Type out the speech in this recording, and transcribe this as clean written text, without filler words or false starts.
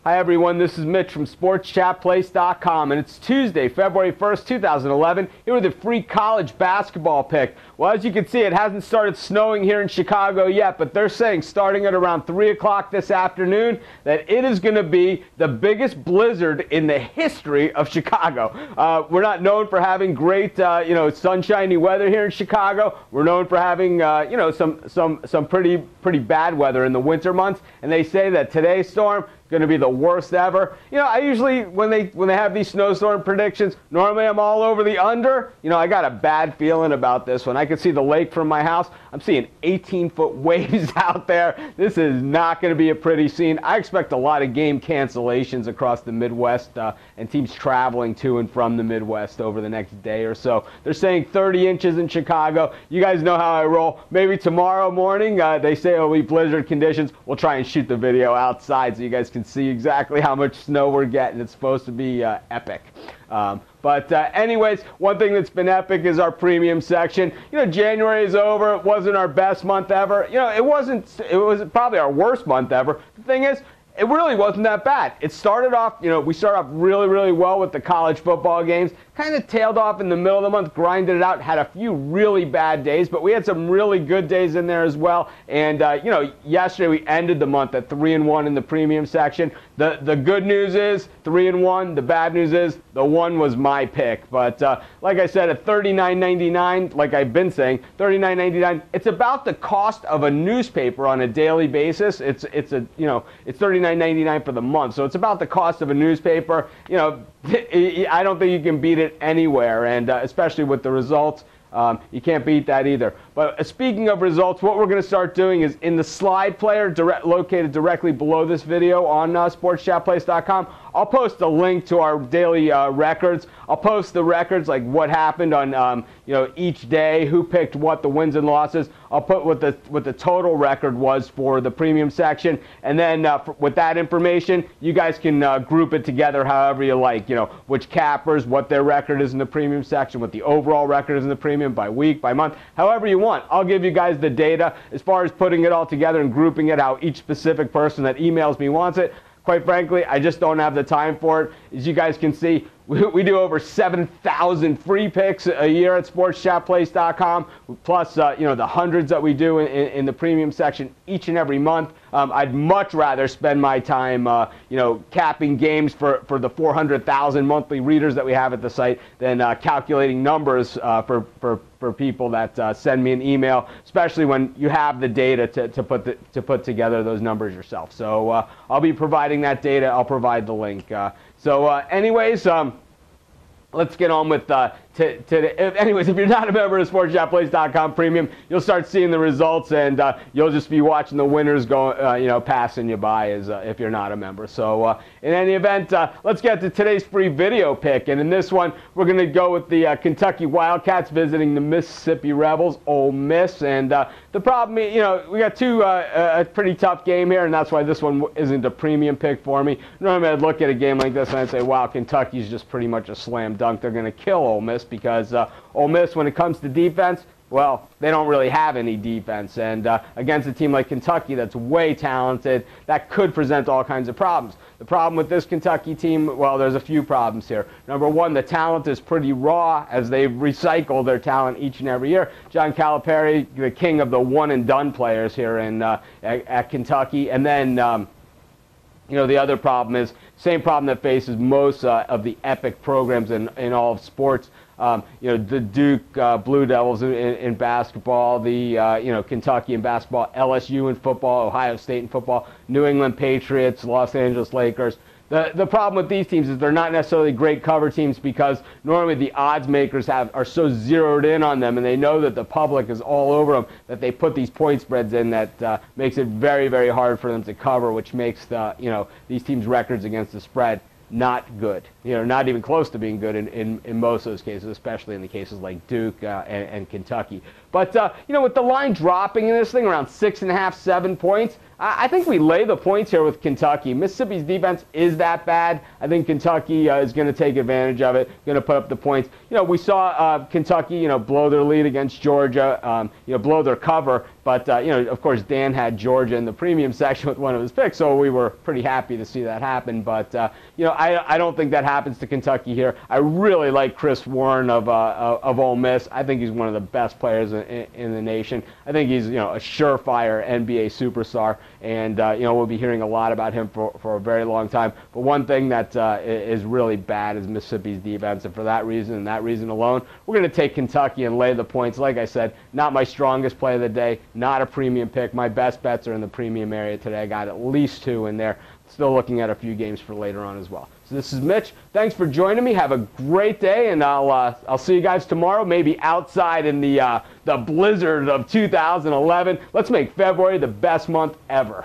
Hi everyone, this is Mitch from SportsChatPlace.com, and it's Tuesday, February 1st, 2011, here with a free college basketball pick. Well, as you can see, it hasn't started snowing here in Chicago yet, but they're saying starting at around 3 o'clock this afternoon that it is going to be the biggest blizzard in the history of Chicago. We're not known for having great, sunshiny weather here in Chicago. We're known for having, some pretty bad weather in the winter months, and they say that today's storm going to be the worst ever. I usually, when they have these snowstorm predictions, normally I'm all over the under. I got a bad feeling about this one. I can see the lake from my house. I'm seeing 18-foot waves out there. This is not going to be a pretty scene. I expect a lot of game cancellations across the Midwest and teams traveling to and from the Midwest over the next day or so. They're saying 30 inches in Chicago. You guys know how I roll. Maybe tomorrow morning, they say it'll be blizzard conditions. We'll try and shoot the video outside so you guys can see exactly how much snow we're getting. It's supposed to be epic. But anyways, one thing that's been epic is our premium section. January is over. It wasn't our best month ever. It was probably our worst month ever. The thing is, it really wasn't that bad. It started off, we started off really, really well with the college football games. Kind of tailed off in the middle of the month, grinded it out, had a few really bad days, but we had some really good days in there as well. And, yesterday we ended the month at 3-1 in the premium section. The good news is 3-1. The bad news is the one was my pick. But like I said, at $39.99, like I've been saying, $39.99, it's about the cost of a newspaper on a daily basis. It's $39.99 for the month, so it's about the cost of a newspaper. I don't think you can beat it anywhere, and especially with the results, you can't beat that either. But speaking of results, what we're going to start doing is in the slide player located directly below this video on SportsChatPlace.com, I'll post a link to our daily records. I'll post the records, like what happened on each day, who picked what, the wins and losses. I'll put what the total record was for the premium section, and then with that information, you guys can group it together however you like. Which cappers, what their record is in the premium section, what the overall record is in the premium, by week, by month, however you want. I'll give you guys the data as far as putting it all together and grouping it how each specific person that emails me wants it. Quite frankly, I just don't have the time for it. As you guys can see, we do over 7,000 free picks a year at SportsChatPlace.com, plus the hundreds that we do in the premium section each and every month. I'd much rather spend my time, capping games for the 400,000 monthly readers that we have at the site than calculating numbers for people that send me an email, especially when you have the data to put together those numbers yourself. So I'll be providing that data. I'll provide the link. Anyways, let's get on with anyways, if you're not a member of SportsChatPlace.com Premium, you'll start seeing the results, and you'll just be watching the winners go, passing you by as if you're not a member. So in any event, let's get to today's free video pick. And in this one, we're going to go with the Kentucky Wildcats visiting the Mississippi Rebels, Ole Miss. And the problem, we got a pretty tough game here, and that's why this one isn't a premium pick for me. Normally, I'd look at a game like this and I'd say, wow, Kentucky's just pretty much a slam dunk. They're going to kill Ole Miss, because Ole Miss, when it comes to defense, well, they don't really have any defense. And against a team like Kentucky that's way talented, that could present all kinds of problems. The problem with this Kentucky team, well, there's a few problems here. Number one, the talent is pretty raw, as they recycle their talent each and every year. John Calipari, the king of the one-and-done players here at Kentucky. And then the other problem is, same problem that faces most of the epic programs in all of sports. The Duke Blue Devils in basketball, the Kentucky in basketball, LSU in football, Ohio State in football, New England Patriots, Los Angeles Lakers. The problem with these teams is they're not necessarily great cover teams, because normally the odds makers are so zeroed in on them, and they know that the public is all over them, that they put these point spreads in that makes it very, very hard for them to cover, which makes these teams' records against the spread not good. Not even close to being good in most of those cases, especially in the cases like Duke and Kentucky. But, with the line dropping in this thing around 6.5, 7 points, I think we lay the points here with Kentucky. Mississippi's defense is that bad. I think Kentucky is going to take advantage of it, going to put up the points. We saw Kentucky, blow their lead against Georgia, blow their cover. But, of course, Dan had Georgia in the premium section with one of his picks, so we were pretty happy to see that happen. But, I don't think that happens to Kentucky here. I really like Chris Warren of Ole Miss. I think he's one of the best players in the nation. I think he's, a surefire NBA superstar. And, we'll be hearing a lot about him for a very long time. But one thing that is really bad is Mississippi's defense. And for that reason and that reason alone, we're going to take Kentucky and lay the points. Like I said, not my strongest play of the day, not a premium pick. My best bets are in the premium area today. I got at least 2 in there. Still looking at a few games for later on as well. So this is Mitch. Thanks for joining me. Have a great day, and I'll see you guys tomorrow, maybe outside in the blizzard of 2011. Let's make February the best month ever.